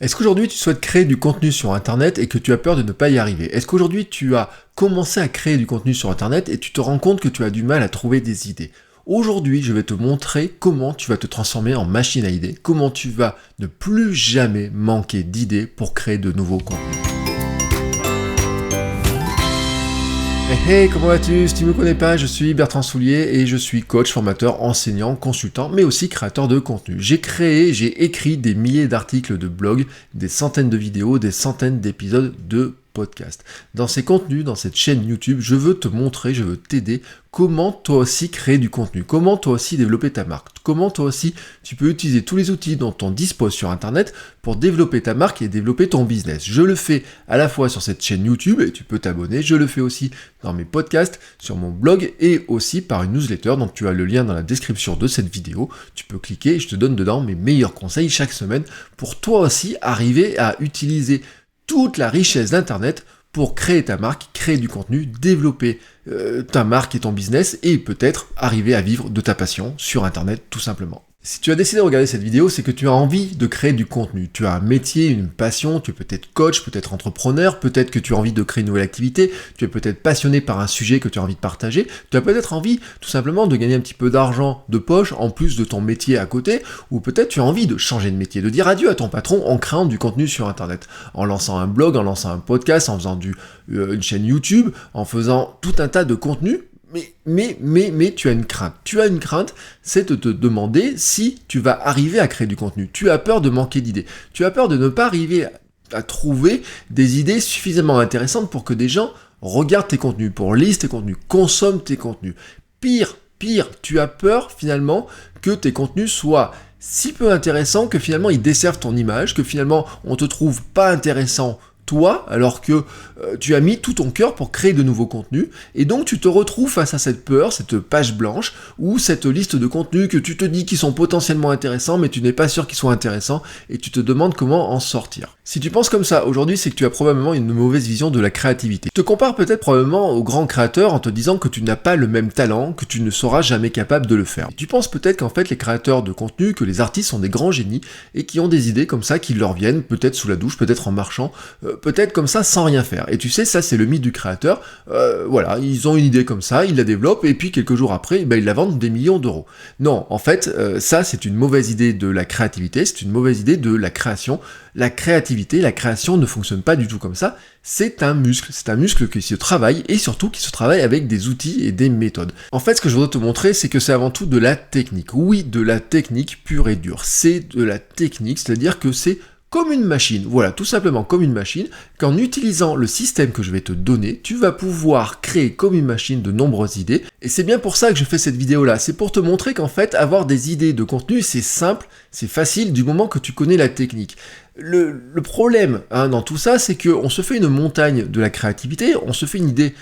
Est-ce qu'aujourd'hui tu souhaites créer du contenu sur Internet et que tu as peur de ne pas y arriver? Est-ce qu'aujourd'hui tu as commencé à créer du contenu sur Internet et tu te rends compte que tu as du mal à trouver des idées? Aujourd'hui, je vais te montrer comment tu vas te transformer en machine à idées, comment tu vas ne plus jamais manquer d'idées pour créer de nouveaux contenus. Hey, comment vas-tu? Si tu ne me connais pas, je suis Bertrand Soulier et je suis coach, formateur, enseignant, consultant, mais aussi créateur de contenu. J'ai écrit des milliers d'articles de blog, des centaines de vidéos, des centaines d'épisodes de podcast. Dans ces contenus, dans cette chaîne YouTube, je veux te montrer, je veux t'aider comment toi aussi créer du contenu, comment toi aussi développer ta marque, comment toi aussi tu peux utiliser tous les outils dont on dispose sur Internet pour développer ta marque et développer ton business. Je le fais à la fois sur cette chaîne YouTube et tu peux t'abonner, je le fais aussi dans mes podcasts, sur mon blog et aussi par une newsletter, donc tu as le lien dans la description de cette vidéo, tu peux cliquer et je te donne dedans mes meilleurs conseils chaque semaine pour toi aussi arriver à utiliser toute la richesse d'Internet pour créer ta marque, créer du contenu, développer ta marque et ton business et peut-être arriver à vivre de ta passion sur Internet tout simplement. Si tu as décidé de regarder cette vidéo, c'est que tu as envie de créer du contenu. Tu as un métier, une passion, tu es peut-être coach, peut-être entrepreneur, peut-être que tu as envie de créer une nouvelle activité, tu es peut-être passionné par un sujet que tu as envie de partager, tu as peut-être envie tout simplement de gagner un petit peu d'argent de poche en plus de ton métier à côté, ou peut-être tu as envie de changer de métier, de dire adieu à ton patron en créant du contenu sur Internet, en lançant un blog, en lançant un podcast, en faisant une chaîne YouTube, en faisant tout un tas de contenus. Mais tu as une crainte. Tu as une crainte, c'est de te demander si tu vas arriver à créer du contenu. Tu as peur de manquer d'idées. Tu as peur de ne pas arriver à trouver des idées suffisamment intéressantes pour que des gens regardent tes contenus, pour lire tes contenus, consomment tes contenus. Pire, tu as peur finalement que tes contenus soient si peu intéressants que finalement ils desservent ton image, que finalement on te trouve pas intéressant toi, alors que tu as mis tout ton cœur pour créer de nouveaux contenus, et donc tu te retrouves face à cette peur, cette page blanche, ou cette liste de contenus que tu te dis qui sont potentiellement intéressants, mais tu n'es pas sûr qu'ils soient intéressants, et tu te demandes comment en sortir. Si tu penses comme ça aujourd'hui, c'est que tu as probablement une mauvaise vision de la créativité. Tu te compares peut-être probablement aux grands créateurs en te disant que tu n'as pas le même talent, que tu ne seras jamais capable de le faire. Et tu penses peut-être qu'en fait les créateurs de contenu, que les artistes sont des grands génies, et qui ont des idées comme ça qui leur viennent, peut-être sous la douche, peut-être en marchant, peut-être comme ça sans rien faire. Et tu sais, ça c'est le mythe du créateur, voilà, ils ont une idée comme ça, ils la développent, et puis quelques jours après, ils la vendent des millions d'euros. Non, en fait, ça c'est une mauvaise idée de la créativité, c'est une mauvaise idée de la création. La créativité, la création ne fonctionne pas du tout comme ça, c'est un muscle qui se travaille, et surtout qui se travaille avec des outils et des méthodes. En fait, ce que je voudrais te montrer, c'est que c'est avant tout de la technique. Oui, de la technique pure et dure. C'est de la technique, c'est-à-dire que c'est comme une machine, voilà, tout simplement comme une machine, qu'en utilisant le système que je vais te donner, tu vas pouvoir créer comme une machine de nombreuses idées, et c'est bien pour ça que je fais cette vidéo-là, c'est pour te montrer qu'en fait, avoir des idées de contenu, c'est simple, c'est facile, du moment que tu connais la technique. Le problème dans tout ça, c'est qu'on se fait une montagne de la créativité, on se fait une idée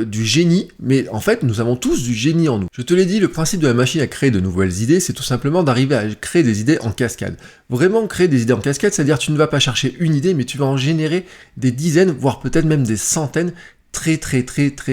du génie, mais en fait nous avons tous du génie en nous. Je te l'ai dit, le principe de la machine à créer de nouvelles idées, c'est tout simplement d'arriver à créer des idées en cascade. Vraiment créer des idées en cascade, c'est-à-dire tu ne vas pas chercher une idée, mais tu vas en générer des dizaines, voire peut-être même des centaines, très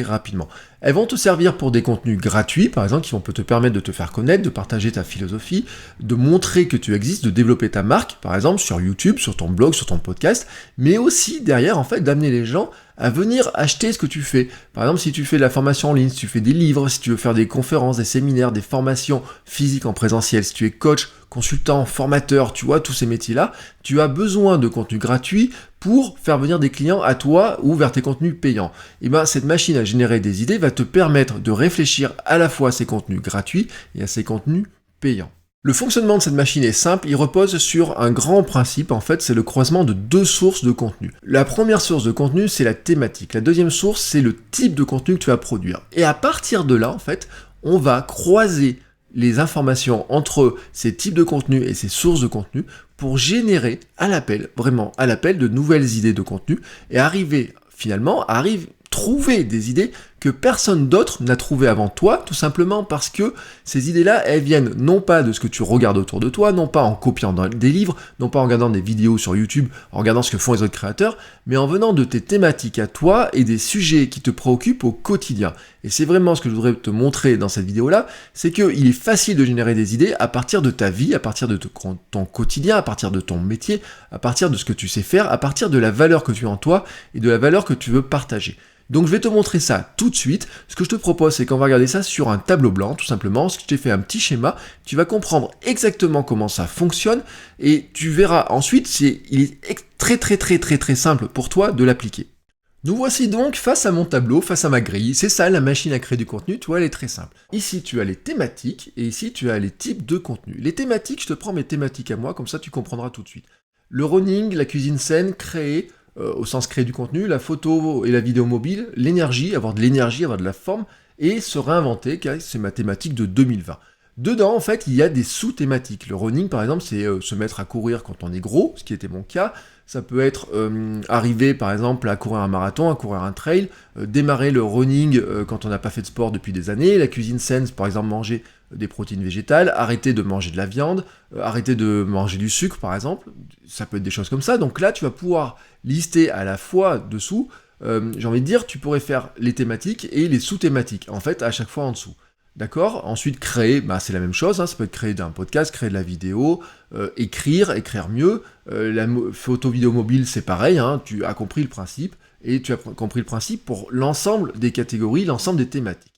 rapidement. Elles vont te servir pour des contenus gratuits, par exemple, qui vont te permettre de te faire connaître, de partager ta philosophie, de montrer que tu existes, de développer ta marque, par exemple, sur YouTube, sur ton blog, sur ton podcast, mais aussi derrière, en fait, d'amener les gens à venir acheter ce que tu fais. Par exemple, si tu fais de la formation en ligne, si tu fais des livres, si tu veux faire des conférences, des séminaires, des formations physiques en présentiel, si tu es coach, consultant, formateur, tu vois, tous ces métiers-là, tu as besoin de contenu gratuit pour faire venir des clients à toi ou vers tes contenus payants. Et bien, cette machine à générer des idées va te permettre de réfléchir à la fois à ces contenus gratuits et à ces contenus payants. Le fonctionnement de cette machine est simple, il repose sur un grand principe, en fait c'est le croisement de deux sources de contenu. La première source de contenu c'est la thématique, la deuxième source c'est le type de contenu que tu vas produire. Et à partir de là en fait, on va croiser les informations entre ces types de contenu et ces sources de contenu pour générer à l'appel, vraiment à l'appel de nouvelles idées de contenu et trouver des idées que personne d'autre n'a trouvé avant toi, tout simplement parce que ces idées-là, elles viennent non pas de ce que tu regardes autour de toi, non pas en copiant des livres, non pas en regardant des vidéos sur YouTube, en regardant ce que font les autres créateurs, mais en venant de tes thématiques à toi et des sujets qui te préoccupent au quotidien. Et c'est vraiment ce que je voudrais te montrer dans cette vidéo-là, c'est qu'il est facile de générer des idées à partir de ta vie, à partir de ton quotidien, à partir de ton métier, à partir de ce que tu sais faire, à partir de la valeur que tu as en toi et de la valeur que tu veux partager. Donc je vais te montrer ça tout de suite. Ce que je te propose, c'est qu'on va regarder ça sur un tableau blanc, tout simplement. Je t'ai fait un petit schéma, tu vas comprendre exactement comment ça fonctionne et tu verras ensuite, il est très simple pour toi de l'appliquer. Nous voici donc face à mon tableau, face à ma grille. C'est ça la machine à créer du contenu, tu vois, elle est très simple. Ici tu as les thématiques et ici tu as les types de contenu. Les thématiques, je te prends mes thématiques à moi, comme ça tu comprendras tout de suite. Le running, la cuisine saine, créer, au sens créer du contenu, la photo et la vidéo mobile, l'énergie, avoir de la forme, et se réinventer, car c'est ma thématique de 2020. Dedans, en fait, il y a des sous-thématiques. Le running, par exemple, c'est se mettre à courir quand on est gros, ce qui était mon cas. Ça peut être arriver, par exemple, à courir un marathon, à courir un trail, démarrer le running quand on n'a pas fait de sport depuis des années. La cuisine saine, par exemple, manger des protéines végétales, arrêter de manger de la viande, arrêter de manger du sucre, par exemple. Ça peut être des choses comme ça. Donc là, tu vas pouvoir lister à la fois dessous, j'ai envie de dire, tu pourrais faire les thématiques et les sous-thématiques, en fait, à chaque fois en dessous. D'accord ? Ensuite, créer, c'est la même chose, ça peut être créer d'un podcast, créer de la vidéo, écrire mieux. La photo vidéo mobile, c'est pareil, tu as compris le principe, et tu as compris le principe pour l'ensemble des catégories, l'ensemble des thématiques.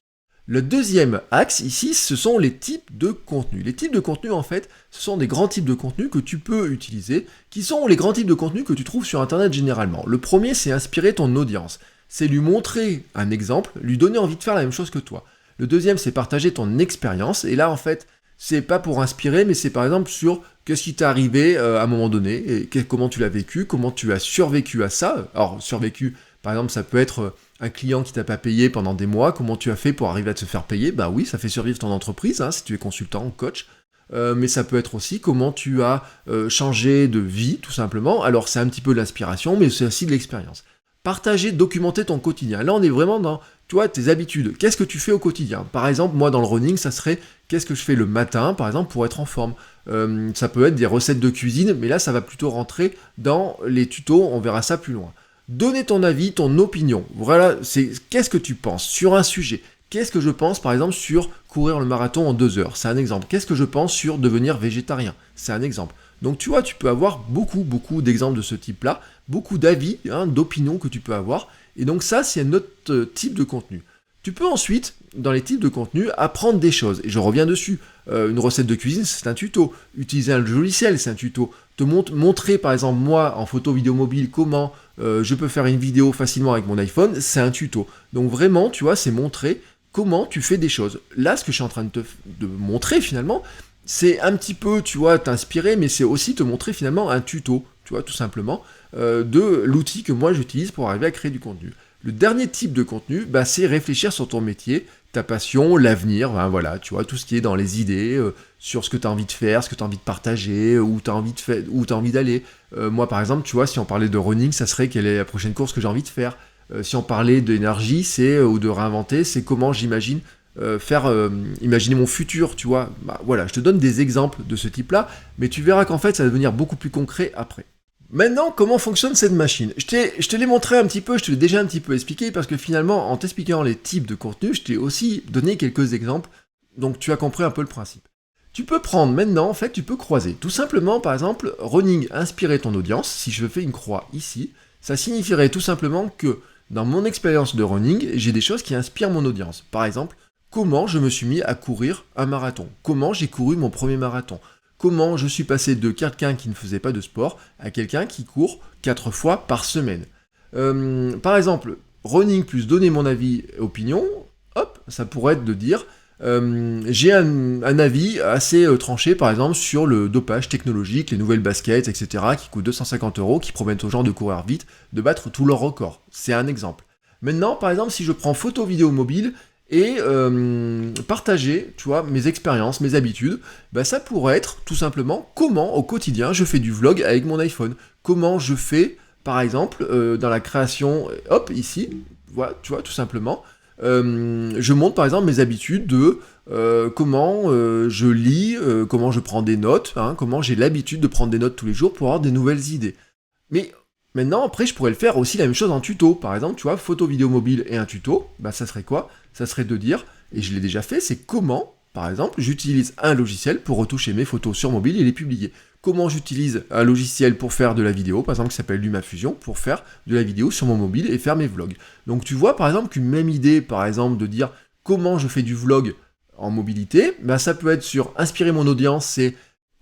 Le deuxième axe, ici, ce sont les types de contenus. Les types de contenus, en fait, ce sont des grands types de contenus que tu peux utiliser, qui sont les grands types de contenus que tu trouves sur Internet généralement. Le premier, c'est inspirer ton audience. C'est lui montrer un exemple, lui donner envie de faire la même chose que toi. Le deuxième, c'est partager ton expérience. Et là, en fait, c'est pas pour inspirer, mais c'est par exemple sur qu'est-ce qui t'est arrivé à un moment donné, et comment tu l'as vécu, comment tu as survécu à ça. Alors, survécu, par exemple, ça peut être un client qui t'a pas payé pendant des mois, comment tu as fait pour arriver à te faire payer. Oui, ça fait survivre ton entreprise, si tu es consultant ou coach. Mais ça peut être aussi comment tu as changé de vie, tout simplement. Alors, c'est un petit peu de l'inspiration, mais c'est aussi de l'expérience. Partager, documenter ton quotidien. Là, on est vraiment dans, tes habitudes. Qu'est-ce que tu fais au quotidien ? Par exemple, moi, dans le running, ça serait qu'est-ce que je fais le matin, par exemple, pour être en forme. Ça peut être des recettes de cuisine, mais là, ça va plutôt rentrer dans les tutos, on verra ça plus loin. Donner ton avis, ton opinion. Voilà, c'est qu'est-ce que tu penses sur un sujet. Qu'est-ce que je pense, par exemple, sur courir le marathon en 2 heures ? C'est un exemple. Qu'est-ce que je pense sur devenir végétarien ? C'est un exemple. Donc tu vois, tu peux avoir beaucoup d'exemples de ce type-là, beaucoup d'avis, d'opinions que tu peux avoir, et donc ça, c'est un autre type de contenu. Tu peux ensuite, dans les types de contenu, apprendre des choses, et je reviens dessus. Une recette de cuisine, c'est un tuto. Utiliser un logiciel, c'est un tuto. Te montrer, par exemple, moi, en photo vidéo mobile, comment je peux faire une vidéo facilement avec mon iPhone, c'est un tuto. Donc vraiment, tu vois, c'est montrer comment tu fais des choses. Là, ce que je suis en train de montrer, finalement, c'est un petit peu, tu vois, t'inspirer, mais c'est aussi te montrer finalement un tuto, tu vois, tout simplement, de l'outil que moi j'utilise pour arriver à créer du contenu. Le dernier type de contenu, c'est réfléchir sur ton métier, ta passion, l'avenir, voilà, tu vois, tout ce qui est dans les idées, sur ce que tu as envie de faire, ce que tu as envie de partager, où tu as envie d'aller. Moi, par exemple, tu vois, si on parlait de running, ça serait quelle est la prochaine course que j'ai envie de faire. Si on parlait d'énergie, ou de réinventer, c'est comment j'imagine imaginer mon futur, tu vois. Voilà, je te donne des exemples de ce type-là, mais tu verras qu'en fait, ça va devenir beaucoup plus concret après. Maintenant, comment fonctionne cette machine ? Je te l'ai montré un petit peu, je te l'ai déjà un petit peu expliqué, parce que finalement, en t'expliquant les types de contenus, je t'ai aussi donné quelques exemples, donc tu as compris un peu le principe. Tu peux prendre maintenant, en fait, tu peux croiser. Tout simplement, par exemple, running, inspirer ton audience. Si je fais une croix ici, ça signifierait tout simplement que dans mon expérience de running, j'ai des choses qui inspirent mon audience. Par exemple, comment je me suis mis à courir un marathon, comment j'ai couru mon premier marathon, comment je suis passé de quelqu'un qui ne faisait pas de sport à quelqu'un qui court 4 fois par semaine. Par exemple, running plus donner mon avis et opinion, hop, ça pourrait être de dire j'ai un avis assez tranché par exemple sur le dopage technologique, les nouvelles baskets, etc. qui coûtent 250 €, qui promettent aux gens de courir vite, de battre tous leurs records. C'est un exemple. Maintenant, par exemple, si je prends photo vidéo mobile, et partager, tu vois, mes expériences, mes habitudes, ça pourrait être tout simplement comment au quotidien je fais du vlog avec mon iPhone, comment je fais, par exemple, dans la création, hop, ici, voilà, tu vois, tout simplement, je montre par exemple mes habitudes de comment je lis, comment je prends des notes, hein, comment j'ai l'habitude de prendre des notes tous les jours pour avoir des nouvelles idées. Mais maintenant, après, je pourrais le faire aussi la même chose en tuto. Par exemple, tu vois, photo, vidéo mobile et un tuto, bah, ça serait quoi? Ça serait de dire, et je l'ai déjà fait, c'est comment, par exemple, j'utilise un logiciel pour retoucher mes photos sur mobile et les publier. Comment j'utilise un logiciel pour faire de la vidéo, par exemple, qui s'appelle LumaFusion, pour faire de la vidéo sur mon mobile et faire mes vlogs. Donc tu vois, par exemple, qu'une même idée, par exemple, de dire comment je fais du vlog en mobilité, bah, ça peut être sur inspirer mon audience, c'est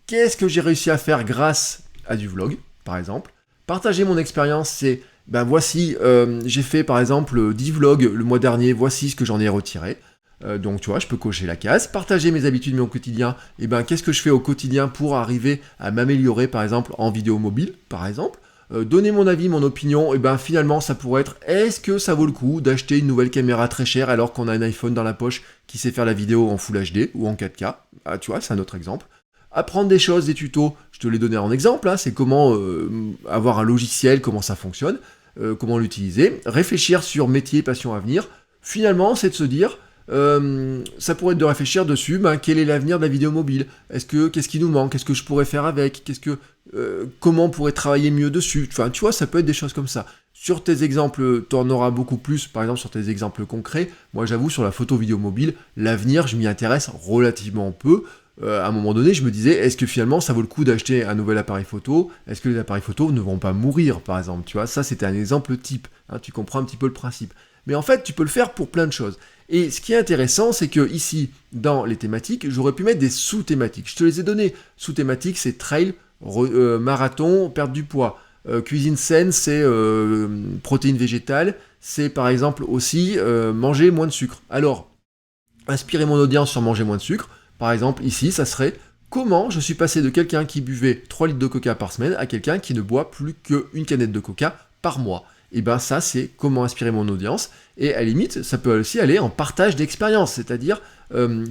qu'est-ce que j'ai réussi à faire grâce à du vlog, par exemple. Partager mon expérience, c'est, ben voici, j'ai fait par exemple 10 vlogs le mois dernier, voici ce que j'en ai retiré. Donc tu vois, je peux cocher la case. Partager mes habitudes, mon quotidien, et ben qu'est-ce que je fais au quotidien pour arriver à m'améliorer par exemple en vidéo mobile, par exemple. Donner mon avis, mon opinion, et ben finalement ça pourrait être, est-ce que ça vaut le coup d'acheter une nouvelle caméra très chère alors qu'on a un iPhone dans la poche qui sait faire la vidéo en Full HD ou en 4K. Ah, tu vois, c'est un autre exemple. Apprendre des choses, des tutos, je te l'ai donné en exemple, hein, c'est comment avoir un logiciel, comment ça fonctionne, comment l'utiliser. Réfléchir sur métier, passion, avenir. Finalement, c'est de se dire, ça pourrait être de réfléchir dessus, ben, quel est l'avenir de la vidéo mobile? Qu'est-ce qui nous manque? Qu'est-ce que je pourrais faire avec? Comment on pourrait travailler mieux dessus? Enfin, tu vois, ça peut être des choses comme ça. Sur tes exemples, tu en auras beaucoup plus, par exemple sur tes exemples concrets. Moi, j'avoue, sur la photo vidéo mobile, l'avenir, je m'y intéresse relativement peu. À un moment donné, je me disais, est-ce que finalement ça vaut le coup d'acheter un nouvel appareil photo? Est-ce que les appareils photo ne vont pas mourir, par exemple? Tu vois, ça c'était un exemple type, hein, tu comprends un petit peu le principe. Mais en fait, tu peux le faire pour plein de choses. Et ce qui est intéressant, c'est que ici, dans les thématiques, j'aurais pu mettre des sous-thématiques. Je te les ai données. Sous-thématiques, c'est trail, marathon, perdre du poids. Cuisine saine, c'est protéines végétales. C'est par exemple aussi manger moins de sucre. Alors, inspirer mon audience sur manger moins de sucre. Par exemple, ici, ça serait comment je suis passé de quelqu'un qui buvait 3 litres de coca par semaine à quelqu'un qui ne boit plus qu'une canette de coca par mois. Et bien ça, c'est comment inspirer mon audience. Et à la limite, ça peut aussi aller en partage d'expérience. C'est-à-dire,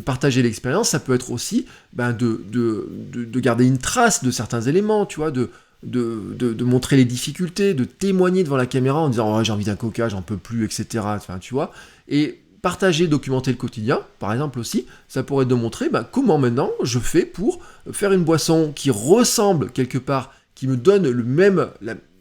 partager l'expérience, ça peut être aussi de garder une trace de certains éléments, tu vois, de montrer les difficultés, de témoigner devant la caméra en disant oh, j'ai envie d'un coca, j'en peux plus, etc. Enfin, tu vois. Et partager, documenter le quotidien, par exemple aussi, ça pourrait être de montrer comment maintenant je fais pour faire une boisson qui ressemble quelque part, qui me donne le même,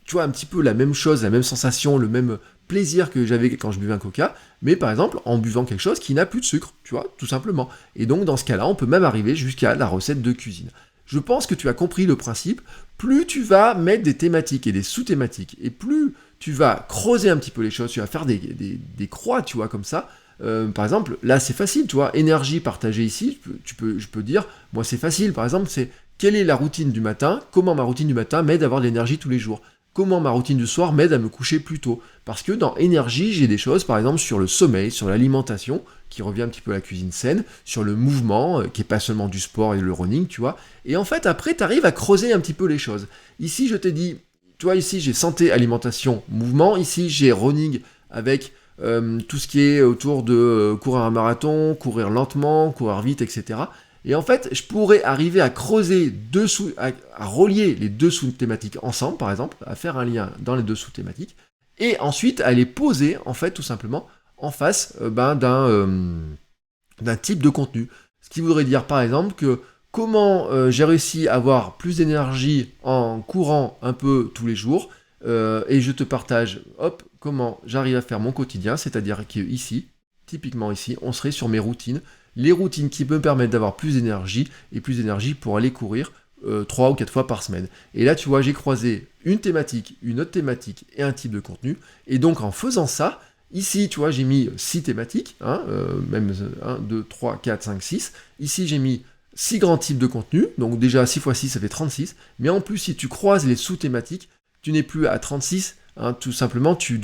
tu vois, un petit peu la même chose, la même sensation, le même plaisir que j'avais quand je buvais un coca, mais par exemple en buvant quelque chose qui n'a plus de sucre, tu vois, tout simplement. Et donc dans ce cas-là, on peut même arriver jusqu'à la recette de cuisine. Je pense que tu as compris le principe. Plus tu vas mettre des thématiques et des sous-thématiques, et plus tu vas creuser un petit peu les choses, tu vas faire des croix, tu vois, comme ça. Par exemple, là c'est facile, tu vois, énergie partagée ici, je peux dire, moi c'est facile, par exemple, c'est quelle est la routine du matin, comment ma routine du matin m'aide à avoir de l'énergie tous les jours, comment ma routine du soir m'aide à me coucher plus tôt, parce que dans énergie, j'ai des choses, par exemple, sur le sommeil, sur l'alimentation, qui revient un petit peu à la cuisine saine, sur le mouvement, qui est pas seulement du sport et le running, tu vois, et en fait, après, tu arrives à creuser un petit peu les choses. Ici, je t'ai dit, tu vois, ici, j'ai santé, alimentation, mouvement, ici, j'ai running avec tout ce qui est autour de courir un marathon, courir lentement, courir vite, etc. Et en fait, je pourrais arriver à creuser à relier les deux sous-thématiques ensemble, par exemple, à faire un lien dans les deux sous-thématiques, et ensuite à les poser, en fait, tout simplement, en face d'un type de contenu. Ce qui voudrait dire, par exemple, que comment j'ai réussi à avoir plus d'énergie en courant un peu tous les jours, et je te partage, hop, comment j'arrive à faire mon quotidien, c'est-à-dire qu'ici, typiquement ici, on serait sur mes routines, les routines qui me permettent d'avoir plus d'énergie, et plus d'énergie pour aller courir 3 ou 4 fois par semaine. Et là, tu vois, j'ai croisé une thématique, une autre thématique et un type de contenu, et donc en faisant ça, ici, tu vois, j'ai mis 6 thématiques, même 1, 2, 3, 4, 5, 6, ici j'ai mis 6 grands types de contenu, donc déjà 6 x 6 ça fait 36, mais en plus si tu croises les sous-thématiques, tu n'es plus à 36, tout simplement tu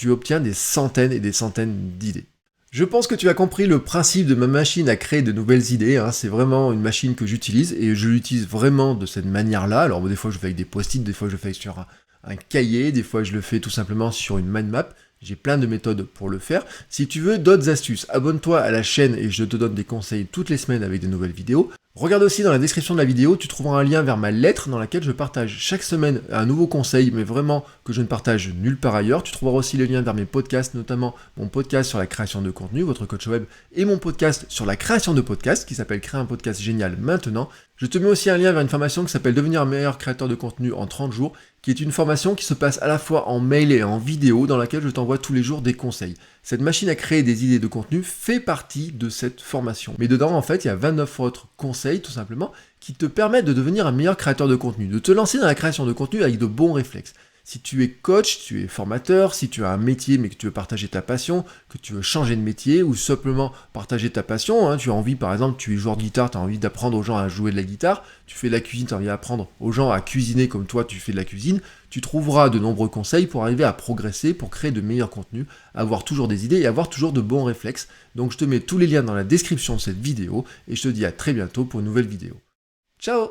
obtiens des centaines et des centaines d'idées. Je pense que tu as compris le principe de ma machine à créer de nouvelles idées, c'est vraiment une machine que j'utilise, et je l'utilise vraiment de cette manière-là. Alors des fois je le fais avec des post-it, des fois je le fais sur un cahier, des fois je le fais tout simplement sur une mind map. J'ai plein de méthodes pour le faire. Si tu veux d'autres astuces, abonne-toi à la chaîne et je te donne des conseils toutes les semaines avec de nouvelles vidéos. Regarde aussi dans la description de la vidéo, tu trouveras un lien vers ma lettre dans laquelle je partage chaque semaine un nouveau conseil, mais vraiment que je ne partage nulle part ailleurs. Tu trouveras aussi les liens vers mes podcasts, notamment mon podcast sur la création de contenu, votre coach web, et mon podcast sur la création de podcasts, qui s'appelle Créer un podcast génial maintenant. Je te mets aussi un lien vers une formation qui s'appelle Devenir un meilleur créateur de contenu en 30 jours, qui est une formation qui se passe à la fois en mail et en vidéo, dans laquelle je t'envoie tous les jours des conseils. Cette machine à créer des idées de contenu fait partie de cette formation. Mais dedans, en fait, il y a 29 autres conseils, tout simplement, qui te permettent de devenir un meilleur créateur de contenu, de te lancer dans la création de contenu avec de bons réflexes. Si tu es coach, tu es formateur, si tu as un métier mais que tu veux partager ta passion, que tu veux changer de métier ou simplement partager ta passion, tu as envie par exemple, tu es joueur de guitare, tu as envie d'apprendre aux gens à jouer de la guitare, tu fais de la cuisine, tu as envie d'apprendre aux gens à cuisiner comme toi tu fais de la cuisine, tu trouveras de nombreux conseils pour arriver à progresser, pour créer de meilleurs contenus, avoir toujours des idées et avoir toujours de bons réflexes. Donc je te mets tous les liens dans la description de cette vidéo et je te dis à très bientôt pour une nouvelle vidéo. Ciao!